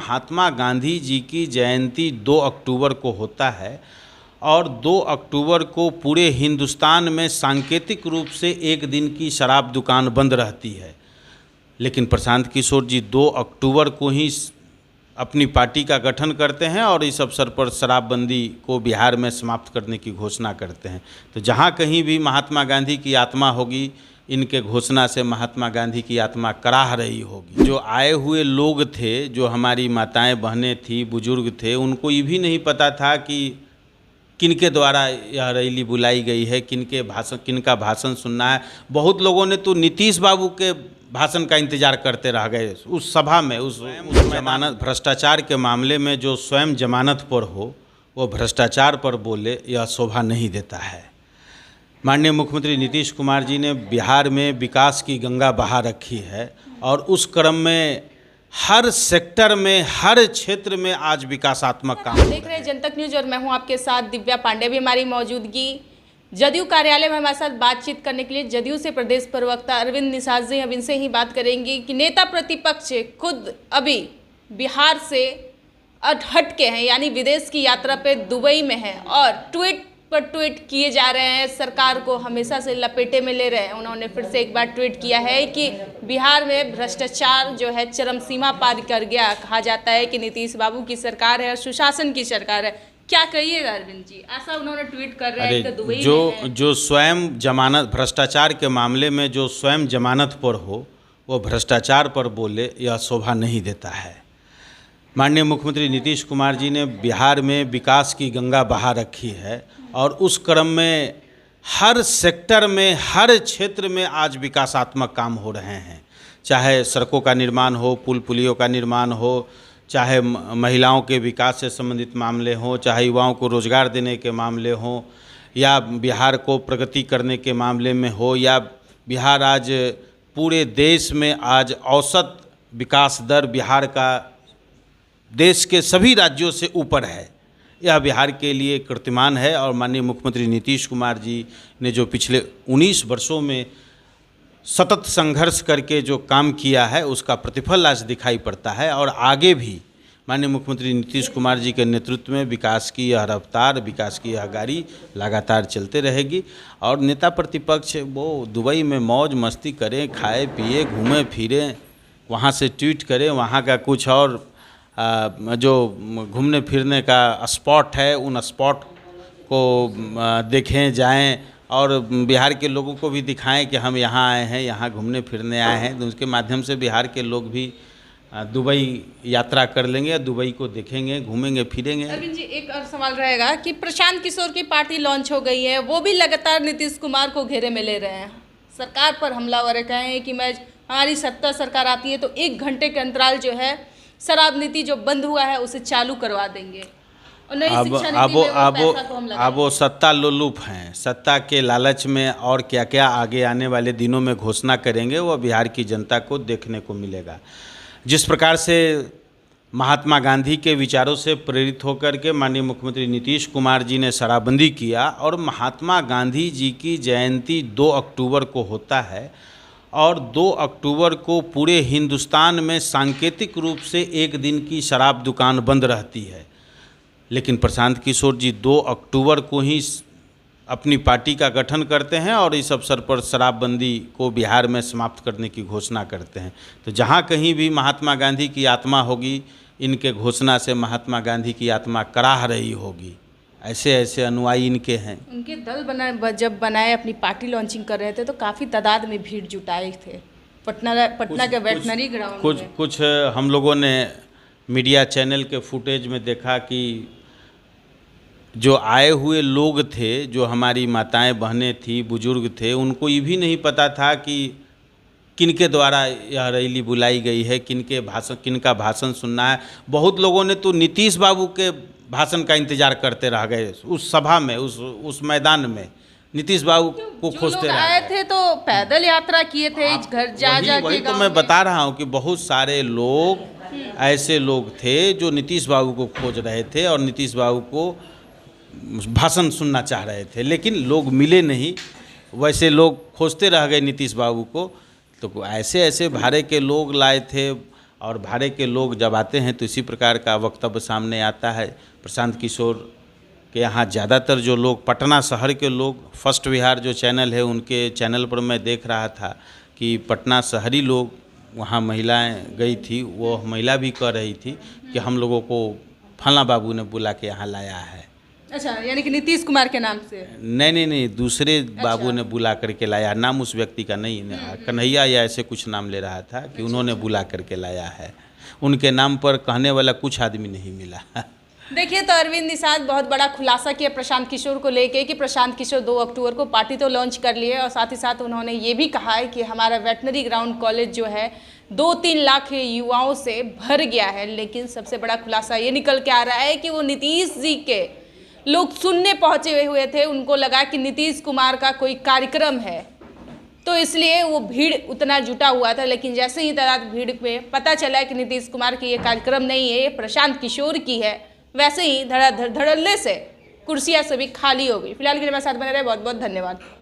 महात्मा गांधी जी की जयंती 2 अक्टूबर को होता है और 2 अक्टूबर को पूरे हिंदुस्तान में सांकेतिक रूप से एक दिन की शराब दुकान बंद रहती है। लेकिन प्रशांत किशोर जी 2 अक्टूबर को ही अपनी पार्टी का गठन करते हैं और इस अवसर पर शराबबंदी को बिहार में समाप्त करने की घोषणा करते हैं। तो जहाँ कहीं भी महात्मा गांधी की आत्मा होगी, इनके घोषणा से महात्मा गांधी की आत्मा कराह रही होगी। जो आए हुए लोग थे, जो हमारी माताएं बहनें थी, बुजुर्ग थे, उनको ये भी नहीं पता था कि किनके द्वारा यह रैली बुलाई गई है, किनका भाषण सुनना है। बहुत लोगों ने तो नीतीश बाबू के भाषण का इंतजार करते रह गए उस सभा में। उस जमानत भ्रष्टाचार के मामले में जो स्वयं जमानत पर हो, वो भ्रष्टाचार पर बोले, यह शोभा नहीं देता है। माननीय मुख्यमंत्री नीतीश कुमार जी ने बिहार में विकास की गंगा बहा रखी है और उस क्रम में हर सेक्टर में, हर क्षेत्र में आज विकासात्मक काम देख रहे हैं जनतक न्यूज और मैं हूं आपके साथ दिव्या पांडे। भी हमारी मौजूदगी जदयू कार्यालय में हमारे साथ बातचीत करने के लिए जदयू से प्रदेश प्रवक्ता अरविंद निषाद जी, अब इनसे ही बात करेंगे कि नेता प्रतिपक्ष खुद अभी बिहार से हट के हैं, यानी विदेश की यात्रा पे दुबई में है और ट्वीट पर ट्वीट किए जा रहे हैं, सरकार को हमेशा से लपेटे में ले रहे हैं। उन्होंने फिर से एक बार ट्वीट किया है कि बिहार में भ्रष्टाचार जो है चरम सीमा पार कर गया। कहा जाता है कि नीतीश बाबू की सरकार है और सुशासन की सरकार है। क्या कहिएगा अरविंद जी, ऐसा उन्होंने ट्वीट कर रहे हैं कि दुबई में जो स्वयं जमानत भ्रष्टाचार के मामले में जो स्वयं जमानत पर हो, वो भ्रष्टाचार पर बोले, यह शोभा नहीं देता है। माननीय मुख्यमंत्री नीतीश कुमार जी ने बिहार में विकास की गंगा बहा रखी है और उस क्रम में हर सेक्टर में, हर क्षेत्र में आज विकासात्मक काम हो रहे हैं। चाहे सड़कों का निर्माण हो, पुल पुलियों का निर्माण हो, चाहे महिलाओं के विकास से संबंधित मामले हों, चाहे युवाओं को रोजगार देने के मामले हों, या बिहार को प्रगति करने के मामले में हो, या बिहार आज पूरे देश में आज औसत विकास दर बिहार का देश के सभी राज्यों से ऊपर है। यह बिहार के लिए कीर्तिमान है और माननीय मुख्यमंत्री नीतीश कुमार जी ने जो पिछले 19 वर्षों में सतत संघर्ष करके जो काम किया है, उसका प्रतिफल आज दिखाई पड़ता है। और आगे भी माननीय मुख्यमंत्री नीतीश कुमार जी के नेतृत्व में विकास की यह रफ्तार, विकास की यह गाड़ी लगातार चलते रहेगी। और नेता प्रतिपक्ष वो दुबई में मौज मस्ती करें, खाए पिए, घूमे फिरें, वहाँ से ट्वीट करें, वहाँ का कुछ और जो घूमने फिरने का स्पॉट है, उन स्पॉट को देखें, जाएं और बिहार के लोगों को भी दिखाएं कि हम यहाँ आए हैं, यहाँ घूमने फिरने आए हैं। तो उसके माध्यम से बिहार के लोग भी दुबई यात्रा कर लेंगे, दुबई को देखेंगे, घूमेंगे फिरेंगे। अरविंद जी, एक और सवाल रहेगा कि प्रशांत किशोर की पार्टी लॉन्च हो गई है, वो भी लगातार नीतीश कुमार को घेरे में ले रहे हैं, सरकार पर हमलावर कहें कि हमारी सत्ता सरकार आती है तो 1 घंटे के अंतराल जो है शराब नीति जो बंद हुआ है उसे चालू करवा देंगे। और नई शिक्षा नीति में अब वो सत्ता लोलुप हैं, सत्ता के लालच में और क्या क्या आगे आने वाले दिनों में घोषणा करेंगे, वो बिहार की जनता को देखने को मिलेगा। जिस प्रकार से महात्मा गांधी के विचारों से प्रेरित होकर के माननीय मुख्यमंत्री नीतीश कुमार जी ने शराबबंदी किया और महात्मा गांधी जी की जयंती 2 अक्टूबर को होता है और 2 अक्टूबर को पूरे हिंदुस्तान में सांकेतिक रूप से एक दिन की शराब दुकान बंद रहती है। लेकिन प्रशांत किशोर जी 2 अक्टूबर को ही अपनी पार्टी का गठन करते हैं और इस अवसर पर शराबबंदी को बिहार में समाप्त करने की घोषणा करते हैं। तो जहाँ कहीं भी महात्मा गांधी की आत्मा होगी, इनके घोषणा से महात्मा गांधी की आत्मा कराह रही होगी। ऐसे ऐसे अनुयायी इनके हैं। उनके दल जब बनाए अपनी पार्टी लॉन्चिंग कर रहे थे तो काफ़ी तादाद में भीड़ जुटाए थे पटना के वेटनरी ग्राउंड में। कुछ हम लोगों ने मीडिया चैनल के फुटेज में देखा कि जो आए हुए लोग थे, जो हमारी माताएं बहनें थी, बुजुर्ग थे, उनको ये भी नहीं पता था कि किनके द्वारा यह रैली बुलाई गई है, किनका भाषण सुनना है। बहुत लोगों ने तो नीतीश बाबू के भाषण का इंतजार करते रह गए उस सभा में, उस मैदान में नीतीश बाबू को खोजते रह आए थे तो पैदल यात्रा किए थे, घर जा वही तो मैं बता रहा हूँ कि बहुत सारे लोग ऐसे लोग थे जो नीतीश बाबू को खोज रहे थे और नीतीश बाबू को भाषण सुनना चाह रहे थे, लेकिन लोग मिले नहीं। वैसे लोग खोजते रह गए नीतीश बाबू को। तो ऐसे ऐसे भारे के लोग लाए थे और भाड़े के लोग जब आते हैं तो इसी प्रकार का वक्तव्य सामने आता है। प्रशांत किशोर के यहाँ ज़्यादातर जो लोग पटना शहर के लोग, फर्स्ट विहार जो चैनल है उनके चैनल पर मैं देख रहा था कि पटना शहरी लोग वहाँ महिलाएं गई थी, वो महिला भी कह रही थी कि हम लोगों को फलाना बाबू ने बुला के यहाँ लाया है। अच्छा, यानी कि नीतीश कुमार के नाम से? नहीं, दूसरे बाबू ने बुला करके लाया, नाम उस व्यक्ति का नहीं, कन्हैया या ऐसे कुछ नाम ले रहा था कि उन्होंने बुला करके लाया है। उनके नाम पर कहने वाला कुछ आदमी नहीं मिला। देखिए, तो अरविंद निषाद बहुत बड़ा खुलासा किया प्रशांत किशोर को लेके कि प्रशांत किशोर 2 अक्टूबर को पार्टी तो लॉन्च कर लिए, और साथ ही साथ उन्होंने ये भी कहा है कि हमारा वेटनरी ग्राउंड कॉलेज जो है 2-3 लाख युवाओं से भर गया है। लेकिन सबसे बड़ा खुलासा ये निकल के आ रहा है कि वो नीतीश जी के लोग सुनने पहुंचे हुए थे, उनको लगा कि नीतीश कुमार का कोई कार्यक्रम है, तो इसलिए वो भीड़ उतना जुटा हुआ था। लेकिन जैसे ही भीड़ में पता चला कि नीतीश कुमार की ये कार्यक्रम नहीं है, ये प्रशांत किशोर की है, वैसे ही धड़ल्ले से कुर्सियां सभी खाली हो गई। फिलहाल के लिए मेरे साथ बने रहे, बहुत बहुत धन्यवाद।